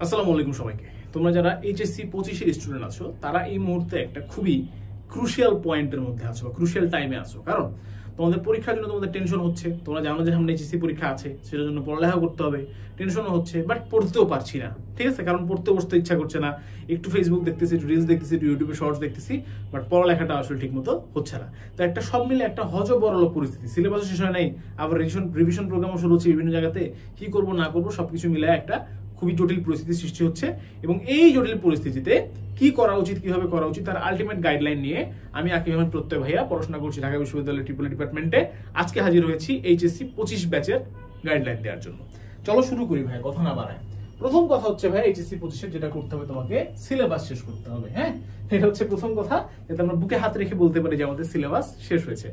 আসসালামু আলাইকুম সবাইকে। তোমরা যারা এইচএসসি 25 এর স্টুডেন্ট আছো তারা এই মুহূর্তে একটা খুবই ক্রুশিয়াল পয়েন্টের মধ্যে আছো বা ক্রুশিয়াল টাইমে আছো। কারণ তোমাদের পরীক্ষার জন্য তোমাদের টেনশন হচ্ছে, তোমরা জানো যে সামনে এইচএসসি পরীক্ষা আছে, সেটার জন্য পড়ালেখা করতে হবে, টেনশনও হচ্ছে, বাট পড়তেও পারছি না। ঠিক আছে, কারণ পড়তে বসতে ইচ্ছা করছে না, একটু ফেসবুক দেখতেছি, একটু রিলস দেখতেছি, একটু ইউটিউবে শর্টস দেখতেছি, বাট পড়ালেখাটা আসলে ঠিক মতো হচ্ছে না। তো একটা সব মিলে একটা হজবরল পরিস্থিতি, সিলেবাসও শেষ হয় নাই, আবার রিভিশন প্রোগ্রামও শুরু হচ্ছে বিভিন্ন জায়গাতে, কি করবো না করবো সবকিছু মিলে একটা খুবই জটিল পরিস্থিতির সৃষ্টি হচ্ছে। এবং এই জটিল পরিস্থিতিতে কি করা উচিত, কিভাবে করা উচিত, তার আলটিমেট গাইডলাইন নিয়ে আমি আকিব আহমেদ প্রত্যয় ভাইয়া পড়াশোনা করছি ঢাকা বিশ্ববিদ্যালয়ের ট্রিপল ডিপার্টমেন্টে। আজকে হাজির হয়েছি এইচএসসি 25 ব্যাচের গাইডলাইন দেওয়ার জন্য। চলো শুরু করি ভাই, কথা না বাড়ায়। প্রথম কথা হচ্ছে ভাই, এইচএসসি 25 যেটা করতে হবে, তোমাকে সিলেবাস শেষ করতে হবে। হ্যাঁ, এটা হচ্ছে প্রথম কথা, যাতে আমরা বুকে হাত রেখে বলতে পারি যে আমাদের সিলেবাস শেষ হয়েছে।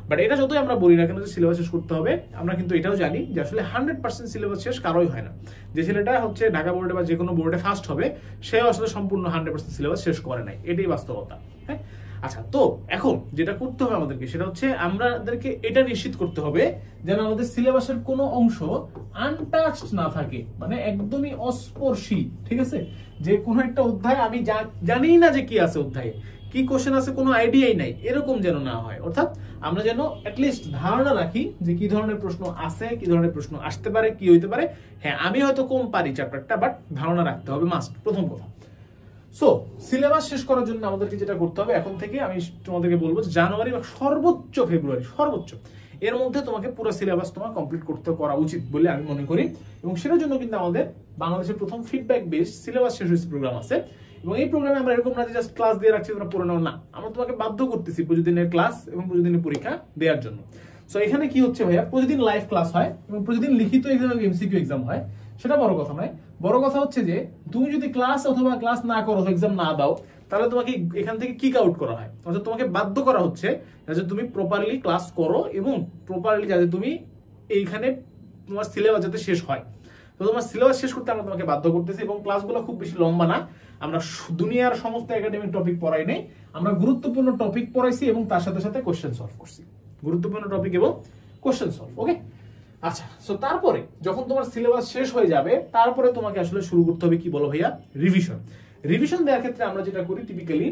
বাট এটা যতই আমরা বলি না কেন যে সিলেবাস শেষ করতে হবে, আমরা কিন্তু এটাও জানি যে আসলে 100% সিলেবাস শেষ কারোই হয় না। যে ছেলেটা হচ্ছে ঢাকা বোর্ডে বা যে কোনো বোর্ডে ফার্স্ট হবে, সেও আসলে সম্পূর্ণ 100% সিলেবাস শেষ করে নাই, এটাই বাস্তবতা। হ্যাঁ, আচ্ছা, তো এখন যেটা করতে হবে আমাদেরকে, সেটা হচ্ছে আমাদেরকে এটা নিশ্চিত করতে হবে যেন আমাদের সিলেবাসের কোনো অংশ আনটাচড না থাকে, মানে একদমই অস্পর্শী। ঠিক আছে, যে কোনো একটা অধ্যায় আমি জানি না যে কি আছে অধ্যায়ে, কি কোশ্চেন আছে কোনো আইডিয়াই নাই, এরকম যেন না হয়। অর্থাৎ আমরা যেন অ্যাটলিস্ট ধারণা রাখি যে কি ধরনের প্রশ্ন আছে, কি ধরনের প্রশ্ন আসতে পারে, কি হইতে পারে। হ্যাঁ, আমি হয়তো কম পারি চ্যাপ্টারটা, বাট ধারণা রাখতে হবে মাস্ট, প্রথম কথা। সো সিলেবাস শেষ করার জন্য আমাদেরকে যেটা করতে হবে, এখন থেকে আমি তোমাদেরকে বলবো জানুয়ারি বা সর্বোচ্চ ফেব্রুয়ারি, সর্বোচ্চ এর মধ্যে তোমাকে পুরো সিলেবাস তোমার কমপ্লিট করতে করা উচিত বলে আমি মনে করি। এবং সেটার জন্য কিন্তু আমাদের বাংলাদেশের প্রথম ফিডব্যাক বেসড সিলেবাস শেষ হয়েছে প্রোগ্রাম আছে। এবং এই প্রোগ্রামে আমরা এরকম না যে জাস্ট ক্লাস দিয়ে রাখছি তোমরা পড়ে নাও, না, আমরা তোমাকে বাধ্য করতেছি প্রতিদিনের ক্লাস এবং প্রতিদিনের পরীক্ষা দেওয়ার জন্য। সো এখানে কি হচ্ছে ভাইয়া, প্রতিদিন লাইভ ক্লাস হয় এবং প্রতিদিন লিখিত এক্সাম এবং এমসিকিউ এক্সাম হয়। সেটা বড় কথা নয়, বড় কথা হচ্ছে যে তুমি যদি ক্লাস অথবা ক্লাস না করো, এক্সাম না দাও, তাহলে তোমাকে এখান থেকে কিক আউট করা হয়। অর্থাৎ তোমাকে বাধ্য করা হচ্ছে যাতে তুমি প্রপারলি ক্লাস করো এবং প্রপারলি যাতে তুমি এইখানে তোমার সিলেবাস যাতে শেষ হয়। তো তোমার সিলেবাস শেষ করতে আমরা তোমাকে বাধ্য করতেছি। এবং ক্লাসগুলো খুব বেশি লম্বা না, আমরা দুনিয়ার সমস্ত একাডেমিক টপিক পড়াই নেই, আমরা গুরুত্বপূর্ণ টপিক পড়াইছি এবং তার সাথে সাথে কোশ্চেন সলভ করছি, গুরুত্বপূর্ণ টপিক এবং কোশ্চেন সলভ। ওকে, আচ্ছা, সো তারপরে যখন তোমার সিলেবাস শেষ হয়ে যাবে, তারপরে তোমাকে আসলে শুরু করতে হবে কি বলো ভাইয়া, রিভিশন। রিভিশন দেওয়ার ক্ষেত্রে আমরা যেটা করি, টিপিক্যালি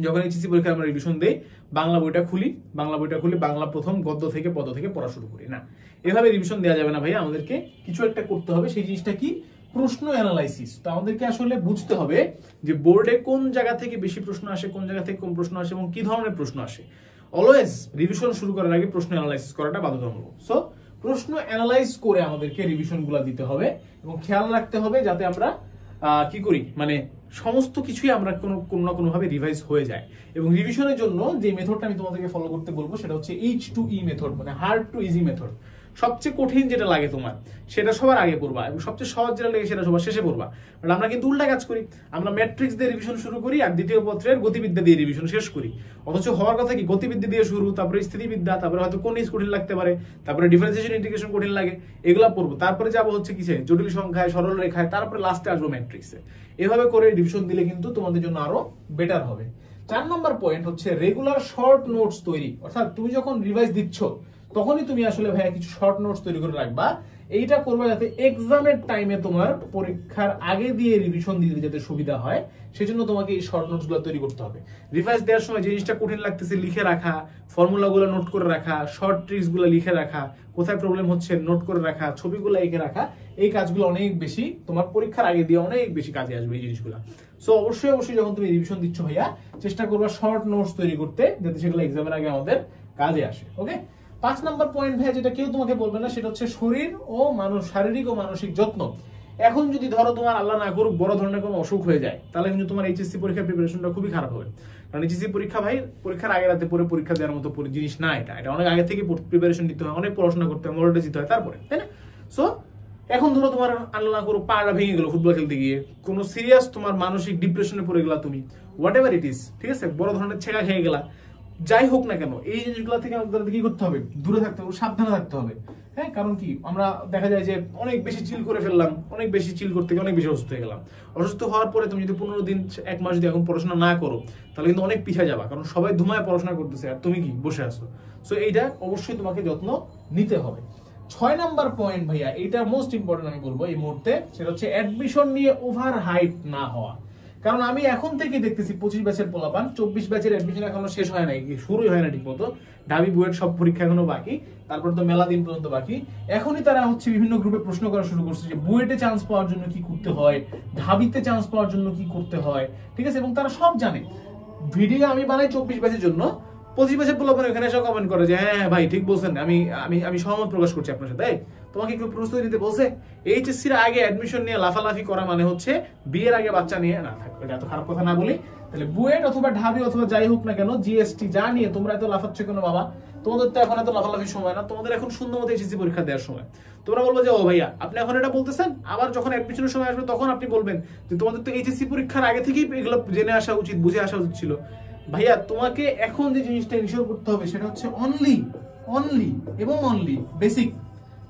যখন এইচএসসি পরীক্ষায় আমরা রিভিশন দেই, বাংলা বইটা খুলি, বাংলা প্রথম গদ্য থেকে পদ্য থেকে পড়া শুরু করি না। এভাবে রিভিশন দেওয়া যাবে না ভাইয়া, আমাদেরকে কিছু একটা করতে হবে। সেই জিনিসটা কি, প্রশ্ন অ্যানালাইসিস। তো আমাদেরকে আসলে বুঝতে হবে যে বোর্ডে কোন জায়গা থেকে বেশি প্রশ্ন আসে, কোন জায়গা থেকে কম প্রশ্ন আসে এবং কি ধরনের প্রশ্ন আসে। অলওয়েজ রিভিশন শুরু করার আগে প্রশ্ন অ্যানালাইসিস করাটা বাধ্যতামূলক। সো প্রশ্ন অ্যানালাইজ করে আমাদেরকে রিভিশন গুলা দিতে হবে এবং খেয়াল রাখতে হবে যাতে আমরা কি করি, মানে সমস্ত কিছুই আমরা কোনো না কোনো ভাবে রিভাইজ হয়ে যায়। এবং রিভিশনের জন্য যে মেথডটা আমি তোমাদেরকে ফলো করতে বলবো, সেটা হচ্ছে H2E মেথড, মানে হার্ড টু ইজি মেথড। সবচেয়ে কঠিন যেটা লাগে তোমার সেটা সবার আগে পড়বা এবং সবচেয়ে সহজ যেটা লাগে সেটা সবার শেষে পড়বা। বাট আমরা কিন্তু উল্টা কাজ করি, আমরা ম্যাট্রিক্স দিয়ে রিভিশন শুরু করি আর দ্বিতীয় পত্রের গতিবিদ্যা দিয়ে রিভিশন শেষ করি। অথচ হওয়ার কথা কি, গতিবিদ্যা দিয়ে শুরু, তারপরে স্থিতিবিদ্যা, তারপরে হয়তো কোন কঠিন লাগতে পারে, তারপরে ডিফারেন্সিয়েশন ইন্টিগ্রেশন কঠিন লাগে, এগুলা পড়বো, তারপরে যাবো হচ্ছে কিসে, জটিল সংখ্যায়, সরল রেখায়, তারপরে লাস্টে আসবো ম্যাট্রিক্সে। এভাবে করে রিভিশন দিলে কিন্তু তোমাদের জন্য আরো বেটার হবে। 4 নম্বর পয়েন্ট হচ্ছে রেগুলার শর্ট নোটস তৈরি। অর্থাৎ তুমি যখন রিভাইজ দিচ্ছ তখনই তুমি আসলে ভাইয়া কিছু শর্ট নোটস তৈরি করে রাখবা। এইটা করবে যাতে এক্সামের টাইমে তোমার পরীক্ষার আগে দিয়ে রিভিশন দিতে যাতে সুবিধা হয়, সেজন্য তোমাকে এই শর্ট নোটস গুলো তৈরি করতে হবে। রিভাইজ দেওয়ার সময় যে জিনিসটা কঠিন লাগতেছে লিখে রাখা, ফর্মুলাগুলো নোট করে রাখা, শর্ট ট্রিক্স গুলো লিখে রাখা, কোথায় প্রবলেম হচ্ছে নোট করে রাখা, ছবিগুলো এঁকে রাখা, এই কাজগুলো অনেক বেশি তোমার পরীক্ষার আগে দিয়ে অনেক বেশি কাজে আসবে এই জিনিসগুলো। সো অবশ্যই যখন তুমি রিভিশন দিচ্ছ ভাইয়া, চেষ্টা করবা শর্ট নোটস তৈরি করতে যাতে সেগুলো এক্সামের আগে আমাদের কাজে আসে। ওকে, 5 নম্বর পয়েন্ট ভাইয়া, যেটা কেউ তোমাকে বলবে না, সেটা হচ্ছে শরীর ও শারীরিক ও মানসিক যত্ন। এখন যদি ধরো তোমার আল্লাহ না করুক বড় ধরনের কোনো অসুখ হয়ে যায়, তাহলে কিন্তু তোমার এইচএসসি পরীক্ষার প্রিপারেশনটা খুবই খারাপ হবে। কারণ এইচএসসি পরীক্ষা ভাই, পরীক্ষার আগে রাতে পরে পরীক্ষা দেওয়ার মতো জিনিস না, এটা অনেক আগে থেকে প্রিপারেশন নিতে হয়, অনেক পড়াশোনা করতে হয়, মডেলটা দিতে হয় তারপরে, তাই না? সো এখন ধরো তোমার আল্লাহ না করুক পাড়া ভেঙে গেলো ফুটবল খেলতে গিয়ে, কোনো সিরিয়াস তোমার মানসিক ডিপ্রেশনে পড়ে গেলা তুমি, হোয়াট এভার ইট ইজ, ঠিক আছে, বড় ধরনের ছেঁকা খেয়ে গেলা, যাই হোক না কেন, এই জিনিসগুলো থেকে আমাদের কি করতে হবে, দূরে থাকতে হবে, সাবধানে থাকতে হবে। হ্যাঁ, কারণ কি আমরা দেখা যায় যে অনেক বেশি চিল করে ফেললাম, অনেক বেশি চিল করতে গিয়ে অনেক বেশি অসুস্থ হয়ে গেলাম। অসুস্থ হওয়ার পরে তুমি যদি 15 দিন 1 মাস যদি এখন পড়াশোনা না করো, তাহলে কিন্তু অনেক পিছিয়ে যাবা, কারণ সবাই ধুমায় পড়াশোনা করতেছে আর তুমি কি বসে আছো। সো এইটা অবশ্যই তোমাকে যত্ন নিতে হবে। 6 নাম্বার পয়েন্ট ভাইয়া, এটা মোস্ট ইম্পর্টেন্ট আমি বলবো এই মুহূর্তে, সেটা হচ্ছে অ্যাডমিশন নিয়ে ওভার হাইপ না হওয়া। কারণ আমি এখন থেকে দেখতেছি 25 ব্যাচের পোলাপান, 24 ব্যাচের অ্যাডমিশন এখনো শেষ হয় নাই, শুরুই হয় না ঠিক মতো, ঢাবি বুয়েট সব পরীক্ষা এখনো বাকি, তারপর তো মেলা দিন পর্যন্ত বাকি। এখনই তারা হচ্ছে বিভিন্ন গ্রুপে প্রশ্ন করা শুরু করছে যে বুয়েটে চান্স পাওয়ার জন্য কি করতে হয়, ঢাবিতে চান্স পাওয়ার জন্য কি করতে হয়, ঠিক আছে, এবং তারা সব জানে। ভিডিও আমি বানাই 24 ব্যাচের জন্য, 25 ব্যাচের পোলাপান এখানে এসে কমেন্ট করে যে হ্যাঁ ভাই ঠিক বলছেন, আমি আমি আমি সহমত প্রকাশ করছি আপনার সাথে। তোমাকে একটু প্রস্তুতি নিতে বলছে? এইচএসসির আগে অ্যাডমিশন নিয়ে লাফালাফি করা মানে হচ্ছে বিয়ের আগে বাচ্চা নিয়ে না থাকবে। এটা এত খারাপ কথা না বলি, তাহলে বুয়েট অথবা ঢাবি অথবা যাই হোক না কেন, জিএসটি যা নিয়ে তোমরা এত লাফাচ্ছ কেন বাবা? তোমাদের তো এখন এত লাফালাফির সময় না, তোমাদের এখন সুন্দর মতো এইচএসসি পরীক্ষা দেওয়ার সময়। তোমরা বলবো যে ও ভাইয়া আপনি এখন এটা বলতেছেন, আবার যখন অ্যাডমিশনের সময় আসবে তখন আপনি বলবেন যে তোমাদের তো এইচএসসি পরীক্ষার আগে থেকেই এগুলো জেনে আসা উচিত, বুঝে আসা উচিত ছিল। ভাইয়া তোমাকে এখন যে জিনিসটা ইনশিওর করতে হবে সেটা হচ্ছে অনলি বেসিক,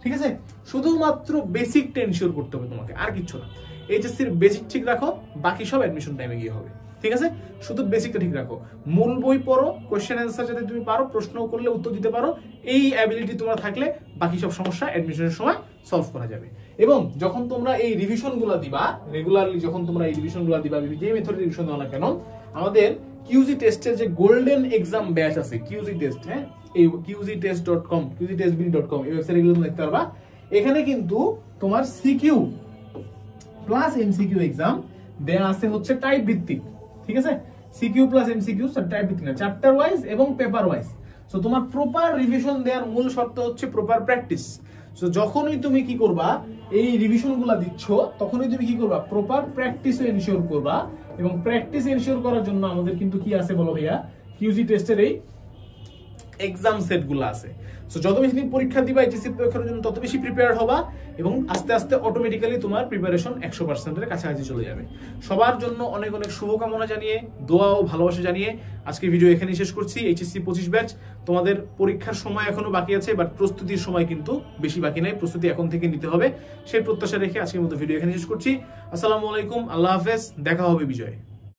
ঠিক আছে? শুধুমাত্র বেসিকটা ইনশিওর করতে হবে তোমাকে, আর কিছু না। এইচএসসির বেসিক ঠিক রাখো, বাকি সব অ্যাডমিশন টাইমে গিয়ে হবে, ঠিক আছে? শুধু বেসিকটা ঠিক রাখো, মূল বই পড়ো, কোশ্চেন অ্যান্সার যাতে তুমি পারো, প্রশ্ন করলে উত্তর দিতে পারো, এই অ্যাবিলিটি তোমার থাকলে বাকি সব সমস্যা অ্যাডমিশনের সময় সলভ করা যাবে। এবং যখন তোমরা এই রিভিশনগুলো দিবা রেগুলারলি, যখন তোমরা এই রিভিশনগুলো দিবা, যে মেথডে রিভিশন দাও না কেন, আমাদের কিউজি টেস্টের যে গোল্ডেন এক্সাম ব্যাচ আছে, কিউজি টেস্ট, হ্যাঁ, এই qztest.com qztestb.com এই ওয়েবসাইটে গেলে দেখতে পারবা। এখানে কিন্তু তোমার সিকিউ প্লাস এমসিকিউ এক্সাম দেয়া আছে হচ্ছে টাইপ ভিত্তিক, ঠিক আছে? সিকিউ প্লাস এমসিকিউ টাইপ ভিত্তিক না, চ্যাপ্টার ওয়াইজ এবং পেপার ওয়াইজ। সো তোমার প্রপার রিভিশন দেওয়ার মূল শর্ত হচ্ছে প্রপার প্র্যাকটিস। সো যখনই তুমি কি করবা, এই রিভিশনগুলো দিচ্ছ, তখনই তুমি কি করবা, প্রপার প্র্যাকটিসও এনশিওর করবা। এবং প্র্যাকটিস এনশিওর করার জন্য আমাদের কিন্তু কি আছে বলো ভাইয়া, কিউজি টেস্টের এই এক্সাম সেটগুলো আছে। সো যত বেশি তুমি পরীক্ষা দিবা এইচএসসি পরীক্ষার জন্য, তত বেশি প্রিপেয়ার হবা এবং আস্তে আস্তে অটোমেটিক্যালি তোমার প্রিপারেশন 100% এর কাছাকাছি চলে যাবে। সবার জন্য অনেক অনেক শুভকামনা জানিয়ে, দোয়া ও ভালোবাসা জানিয়ে আজকের ভিডিও এখানেই শেষ করছি। এইচএসসি 25 ব্যাচ, তোমাদের পরীক্ষার সময় এখনো বাকি আছে, বাট প্রস্তুতির সময় কিন্তু বেশি বাকি নাই, প্রস্তুতি এখন থেকে নিতে হবে, সেই প্রত্যাশা রেখে আজকের মতো ভিডিও এখানে শেষ করছি। আসসালামু আলাইকুম, আল্লাহ হাফেজ, দেখা হবে বিজয়।